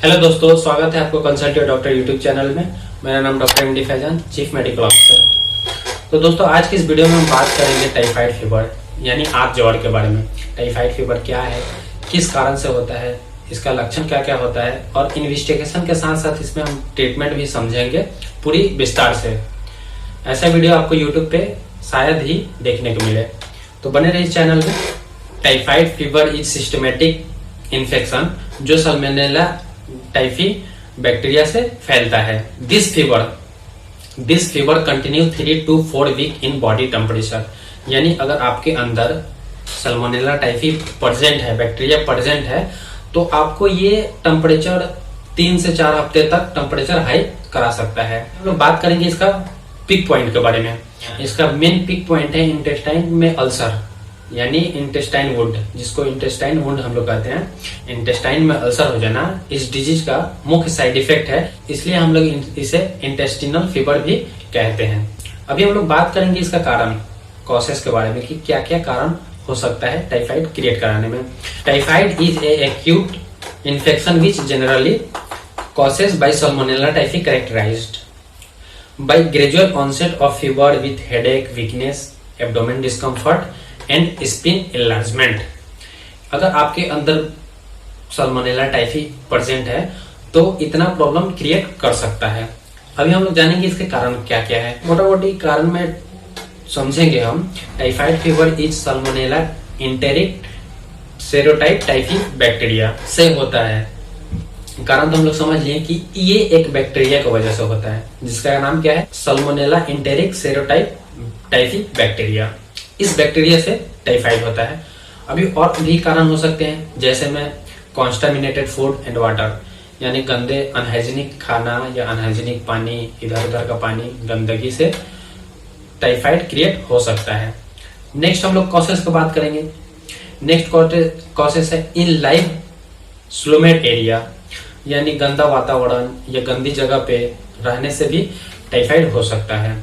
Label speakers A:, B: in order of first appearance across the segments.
A: Hello दोस्तों, स्वागत है आपको consult your doctor YouTube channel में। मेरा नाम doctor M D Faizan, chief medical officer. तो दोस्तों, आज की इस वीडियो में हम बात करेंगे टाइफाइड फीवर यानी आंत ज्वर के बारे में। टाइफाइड फीवर क्या है, किस कारण से होता है, इसका लक्षण क्या क्या होता है और इन्वेस्टिगेशन के साथ साथ इसमें हम ट्रीटमेंट भी समझेंगे पूरी विस्तार से। ऐसा वीडियो आपको यूट्यूब पे शायद ही देखने को मिले, तो बने रहिए इस चैनल में। Typhoid fever is systematic infection जो सल्मोनेला टाइफी बैक्टीरिया से फैलता है। This fever continue 3 to 4 week in body temperature, यानी अगर आपके अंदर सल्मोनेला टाइफी प्रेजेंट है, बैक्टीरिया प्रेजेंट है, तो आपको ये टेम्परेचर 3 से 4 हफ्ते तक टेम्परेचर हाई करा सकता है। हम लोग बात करेंगे इसका पिक पॉइंट के बारे में। इसका मेन पिक पॉइंट है इंटेस्टाइन में अल्सर, यानी इंटेस्टाइन वुंड, जिसको इंटेस्टाइन वुंड हम लोग कहते हैं। इंटेस्टाइन में अल्सर हो जाना इस डिजीज का मुख्य साइड इफेक्ट है, इसलिए हम लोग इसे इंटेस्टिनल फीवर भी कहते हैं। अभी हम लोग बात करेंगे इसका कारण, कॉसेस के बारे में कि क्या क्या कारण हो सकता है टाइफाइड क्रिएट कराने में। Typhoid is a acute infection which generally causes by salmonella typhi characterized by gradual onset of fever with headache, weakness, abdomen discomfort and spleen enlargement. अगर आपके अंदर सल्मोनेला टाइफी प्रेजेंट है तो इतना प्रॉब्लम क्रिएट कर सकता है। अभी हम लोग जानेंगे इसके कारण क्या क्या है। मोटा मोटी कारण में समझेंगे हम। Typhoid fever is Salmonella enteric serotype typhi bacteria से होता है। कारण तो हम लोग समझ लिए कि ये एक बैक्टीरिया की वजह से होता है, जिसका नाम क्या है, Salmonella enteric serotype typhi bacteria. इस बैक्टीरिया से टाइफाइड होता है। अभी और भी कारण हो सकते हैं, जैसे में कॉन्स्टामिनेटेड फूड एंड वाटर, यानी गंदे अनहाइजीनिक खाना या अनहाइजीनिक पानी, इधर उधर का पानी, गंदगी से टाइफाइड क्रिएट हो सकता है। नेक्स्ट हम लोग कॉसेस की बात करेंगे। नेक्स्ट कॉसेस है इन लाइव स्लोमेट एरिया, यानी गंदा वातावरण या गंदी जगह पे रहने से भी टाइफाइड हो सकता है।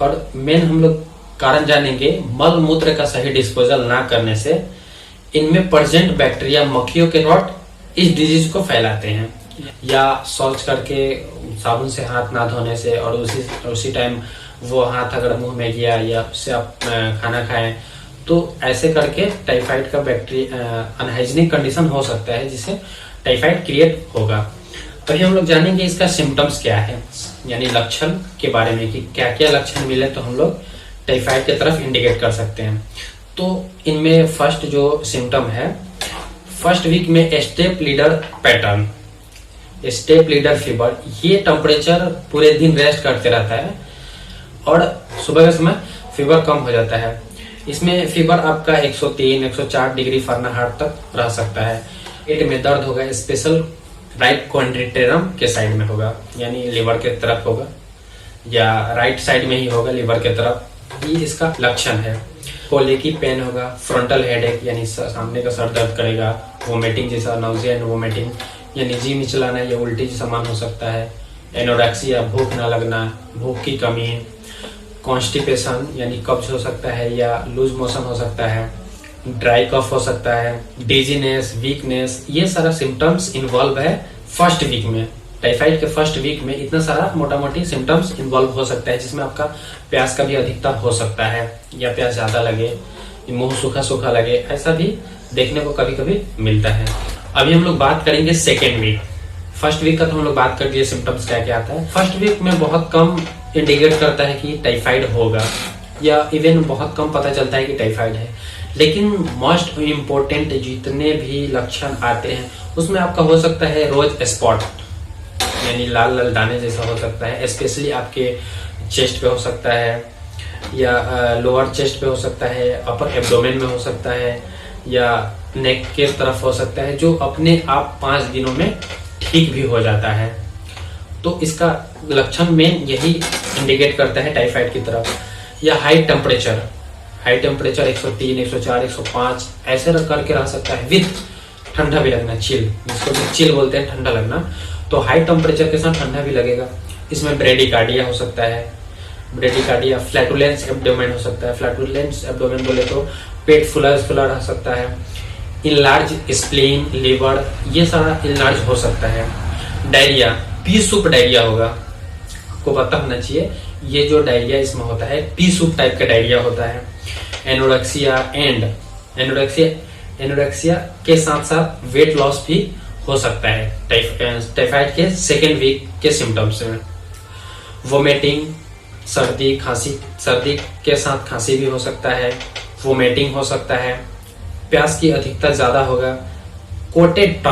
A: और मेन हम लोग कारण जानेंगे, मल मूत्र का सही डिस्पोजल ना करने से इनमें प्रेजेंट बैक्टीरिया, मक्खियों के रॉट इस डिजीज को फैलाते हैं, या शौच करके साबुन से हाथ ना धोने से और उसी टाइम वो हाथ अगर मुंह में गया या उससे आप खाना खाएं, तो ऐसे करके टाइफाइड का बैक्टीरिया अनहाइजीनिक कंडीशन हो सकता है, जिससे टाइफाइड क्रिएट होगा। तभी हम लोग जानेंगे इसका सिम्टम्स क्या है, यानी लक्षण के बारे में कि क्या क्या लक्षण मिले तो हम लोग टाइफाइड की तरफ इंडिकेट कर सकते हैं। तो इनमें फर्स्ट जो सिम्टम है, फर्स्ट वीक में step leader pattern, step leader fever, ये टेम्परेचर पूरे दिन रेस्ट करते रहता है और सुबह के समय फीवर कम हो जाता है। इसमें फीवर आपका 103-104 डिग्री फ़ारेनहाइट तक रह सकता है। पेट में दर्द होगा, स्पेशल राइट क्वाड्रिटेरम के साइड में होगा, यानी लिवर के तरफ होगा, या राइट साइड में ही होगा लिवर के तरफ, ये इसका लक्षण है। कोलिकी पेन होगा, फ्रंटल हेडेक यानी सामने का सर दर्द करेगा, वोमिटिंग जैसा, नाउजिया एंड वोमिटिंग यानी जी मिचलाना या उल्टी जैसा मान हो सकता है, एनोरेक्सिया भूख ना लगना, भूख की कमी, कॉन्स्टिपेशन यानी कब्ज हो सकता है या लूज मोशन हो सकता है, ड्राई कफ हो सकता है, डिजीनेस, वीकनेस, ये सारा सिम्टम्स इन्वॉल्व है फर्स्ट वीक में। टाइफाइड के फर्स्ट वीक में इतना सारा मोटा मोटी सिम्टम्स इन्वॉल्व हो सकता है, जिसमें आपका प्यास का भी अधिकता हो सकता है, या प्यास ज्यादा लगे, मुंह सूखा सूखा लगे, ऐसा भी देखने को कभी कभी मिलता है। अभी हम लोग बात करेंगे सेकेंड वीक। फर्स्ट वीक का तो हम लोग बात कर दिए सिम्टम्स क्या क्या आता है। फर्स्ट वीक में बहुत कम इंडिकेट करता है कि टाइफाइड होगा, या इवन बहुत कम पता चलता है कि टाइफाइड है। लेकिन मोस्ट इम्पोर्टेंट जितने भी लक्षण आते हैं उसमें आपका हो सकता है रोज स्पॉट, यानी लाल लाल दाने जैसा हो सकता है, स्पेशली आपके चेस्ट पे हो सकता है, या लोअर चेस्ट पे हो सकता है, अपर एब्डोमेन में हो सकता है, या नेक के तरफ हो सकता है, जो अपने आप 5 दिनों में ठीक भी हो जाता है। तो इसका लक्षण में यही इंडिकेट करता है टाइफाइड की तरफ। या हाई टेम्परेचर 103, 104, 105 ऐसे करके रह सकता है, विद ठंडा भी लगना, चिल, जिसको चिल बोलते हैं, ठंडा लगना। तो हाई टेम्परेचर के साथ ठंडा भी लगेगा। इसमें ब्रेडिकार्डिया हो सकता है, ब्रेडिकार्डिया, फ्लैटुलेंस एब्डोमेन हो सकता है। फ्लैटुलेंस एब्डोमेन बोले तो पेट फुला फुला रह सकता है। इनलार्ज स्प्लीन, लिवर, ये सारा इनलार्ज हो सकता है। डायरिया, पी सूप डायरिया होगा, आपको पता होना चाहिए। ये जो डायरिया इसमें होता है पी सूप टाइप का डायरिया होता है। एनोरेक्सिया एनोरेक्सिया के साथ साथ वेट लॉस भी हो सकता है टाइफाइड के सेकेंड वीक के सिम्टम्स में। वोमिटिंग, सर्दी के साथ खांसी भी हो सकता है, वोमिटिंग हो सकता है, प्यास की अधिकता ज्यादा होगा, कोटेड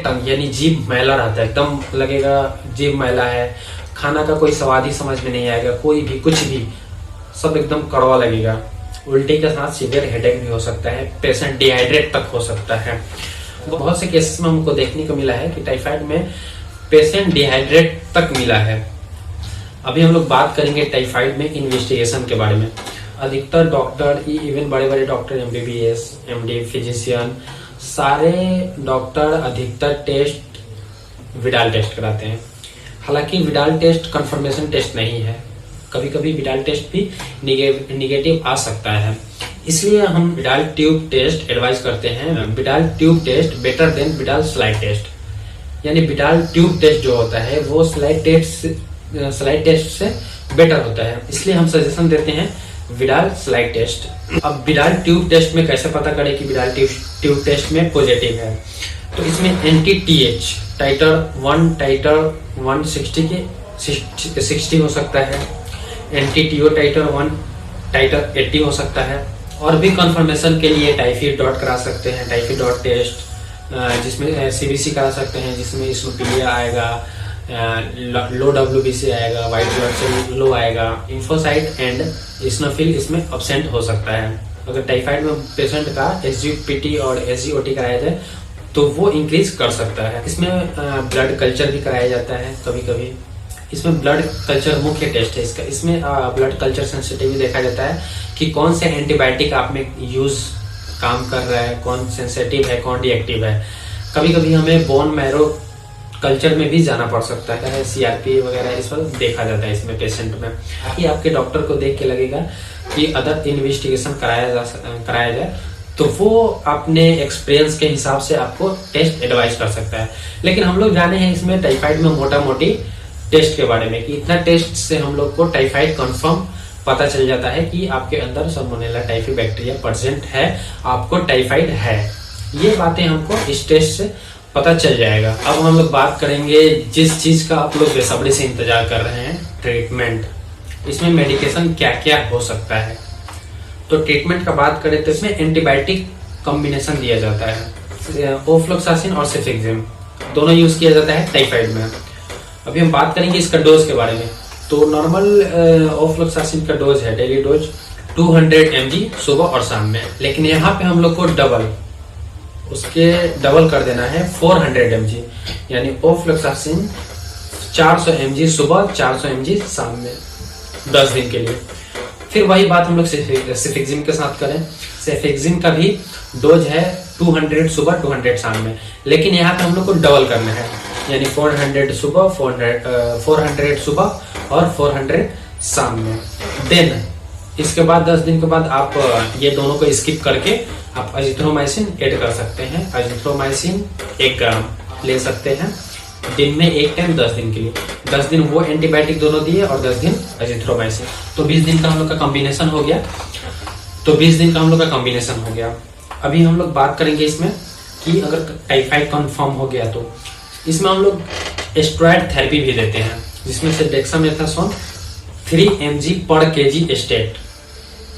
A: टंग यानी जीभ मैला रहता है, एकदम लगेगा जीभ मैला है, खाना का कोई स्वाद ही समझ में नहीं आएगा, कोई भी कुछ भी सब एकदम कड़वा लगेगा। उल्टी के साथ सीवियर हेडेक भी हो सकता है, पेशेंट डिहाइड्रेट तक हो सकता है। बहुत से केसेस में हमको देखने को मिला है कि टाइफाइड में पेशेंट डिहाइड्रेट तक मिला है। अभी हम लोग बात करेंगे टाइफाइड में इन्वेस्टिगेशन के बारे में। अधिकतर डॉक्टर, इवन बड़े बड़े डॉक्टर, एमबीबीएस, एमडी, फिजिशियन, सारे डॉक्टर अधिकतर टेस्ट विडाल टेस्ट कराते हैं। हालांकि विडाल टेस्ट कंफर्मेशन टेस्ट नहीं है, कभी कभी विडाल टेस्ट भी निगेटिव आ सकता है, इसलिए हम विडाल ट्यूब टेस्ट एडवाइज करते हैं। Widal tube test better than Widal slide test, यानी विडाल ट्यूब टेस्ट जो होता है वो स्लाइड टेस्ट से बेटर होता है, इसलिए हम सजेशन देते हैं विडाल स्लाइड टेस्ट। अब विडाल ट्यूब टेस्ट में कैसे पता करें कि विडाल ट्यूब टेस्ट में पॉजिटिव है? तो इसमें एंटी टीएच टाइटर 1 टाइटर 160 के 60 हो सकता है, एंटी टीओ टाइटर 1 टाइटर 80 हो सकता है। और भी कंफर्मेशन के लिए टाइफाइड डॉट करा सकते हैं, टाइफाइड डॉट टेस्ट, जिसमें सीबीसी करा सकते हैं, जिसमें इस्नोफिलिया आएगा, लो WBC आएगा, व्हाइट ब्लड सेल लो आएगा, इन्फोसाइट एंड इस्नोफिल इसमें अब्सेंट हो सकता है। अगर टाइफाइड में पेशेंट का SGPT और SGOT कराया जाए तो वो इंक्रीज कर सकता है। इसमें ब्लड कल्चर भी कराया जाता है कभी कभी। इसमें ब्लड कल्चर मुख्य टेस्ट है इसका। इसमें ब्लड कल्चर सेंसिटिविटी देखा जाता है कि कौन से एंटीबायोटिक आप में यूज काम कर रहा है, कौन सेंसिटिव है, कौन रिएक्टिव है। कभी कभी हमें बोन मैरो कल्चर में भी जाना पड़ सकता है, CRP वगैरह इस पर देखा जाता है इसमें पेशेंट में। कि आपके डॉक्टर को देख के लगेगा कि अदर इन्वेस्टिगेशन कराया जाए तो वो अपने एक्सपीरियंस के हिसाब से आपको टेस्ट एडवाइस कर सकता है। लेकिन हम लोग जाने हैं इसमें टाइफाइड में मोटा मोटी टेस्ट के बारे में कि इतना टेस्ट से हम लोग को टाइफाइड कंफर्म पता चल जाता है कि आपके अंदर सल्मोनेला टाइफी बैक्टीरिया प्रेजेंट है, आपको टाइफाइड है। ये बातें हमको इस टेस्ट से पता चल जाएगा। अब हम लोग बात करेंगे जिस चीज का आप लोग बेसब्री से इंतजार कर रहे हैं, ट्रीटमेंट। इसमें मेडिकेशन क्या क्या हो सकता है? तो ट्रीटमेंट का बात करें तो इसमें एंटीबायोटिक कॉम्बिनेशन दिया जाता है, ओफ्लोक्सासिन और सेफेक्सिम दोनों यूज किया जाता है टाइफाइड में। अभी हम बात करेंगे इसका डोज के बारे में। तो नॉर्मल ओफ्लोक्सासिन का डोज है, डेली डोज 200 mg सुबह और शाम में, लेकिन यहाँ पे हम लोग को डबल कर देना है 400 mg, यानी ओफ्लोक्सासिन 400 mg सुबह, 400 mg शाम में 10 दिन के लिए। फिर वही बात हम लोग सेफेक्सिम के साथ करें। सेफेक्सिम का भी डोज है 200 सुबह, 200 शाम में, लेकिन यहाँ पे हम लोग को डबल करना है, यानी 400 सुबह, 400 सुबह और 400 शाम में। देन इसके बाद 10 दिन के बाद आप ये दोनों को स्किप करके आप अजिथ्रोमाइसिन ऐड कर सकते हैं। अजिथ्रोमाइसिन 1 ग्राम ले सकते हैं दिन में, एक टाइम 10 दिन के लिए। 10 दिन वो एंटीबायोटिक दोनों दिए और 10 दिन अजिथ्रोमाइसिन, तो 20 दिन का हम लोग का कॉम्बिनेशन हो गया। अभी हम लोग बात करेंगे इसमें कि अगर टाइफाइड कंफर्म हो गया तो इसमें हम लोग स्टेरॉयड थेरेपी भी देते हैं, जिसमें से डेक्सामेथासोन 3 mg पर kg एस्टेट,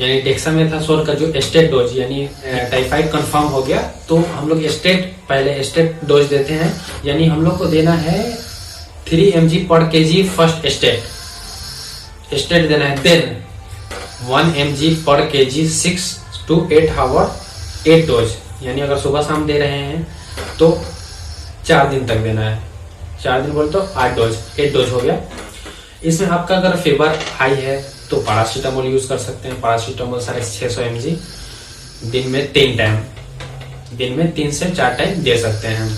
A: यानी डेक्सामेथासोन का जो एस्टेट डोज, यानी टाइफाइड कंफर्म हो गया तो हम लोग पहले एस्टेट डोज देते हैं, यानी हम लोग को देना है 3 mg पर kg फर्स्ट एस्टेट देना है। देन 1 mg पर kg 6 to 8 आवर 8 डोज, यानी अगर सुबह शाम दे रहे हैं तो 4 दिन तक देना है। 4 दिन बोले तो 8 डोज हो गया। इसमें आपका अगर फीवर हाई है तो पैरासीटामोल यूज कर सकते हैं। पैरासीटामोल 650 mg दिन में 3 से 4 टाइम दे सकते हैं।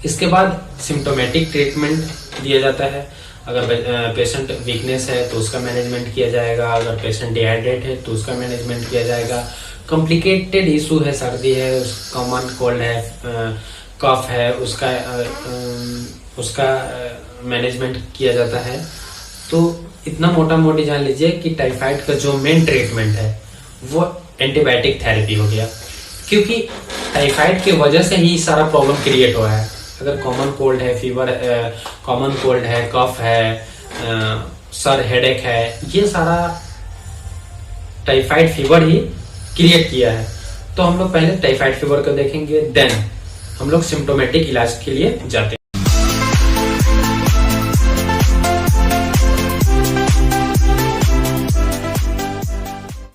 A: इसके बाद सिम्टोमेटिक ट्रीटमेंट दिया जाता है। अगर पेशेंट वीकनेस है तो उसका मैनेजमेंट किया जाएगा, अगर पेशेंट डिहाइड्रेट है तो उसका मैनेजमेंट किया जाएगा। कॉम्प्लिकेटेड इशू है, सर्दी है, कॉमन कोल्ड है, कफ है उसका मैनेजमेंट किया जाता है। तो इतना मोटा मोटी जान लीजिए कि टाइफाइड का जो मेन ट्रीटमेंट है वो एंटीबायोटिक थेरेपी हो गया, क्योंकि टाइफाइड की वजह से ही सारा प्रॉब्लम क्रिएट हुआ है। अगर कॉमन कोल्ड है, कॉमन कोल्ड है, कफ है, सर हेडेक है, ये सारा टाइफाइड फीवर ही क्रिएट किया है। तो हम लोग पहले टाइफाइड फीवर को देखेंगे, देन हम लोग सिम्टोमेटिक इलाज के लिए जाते हैं।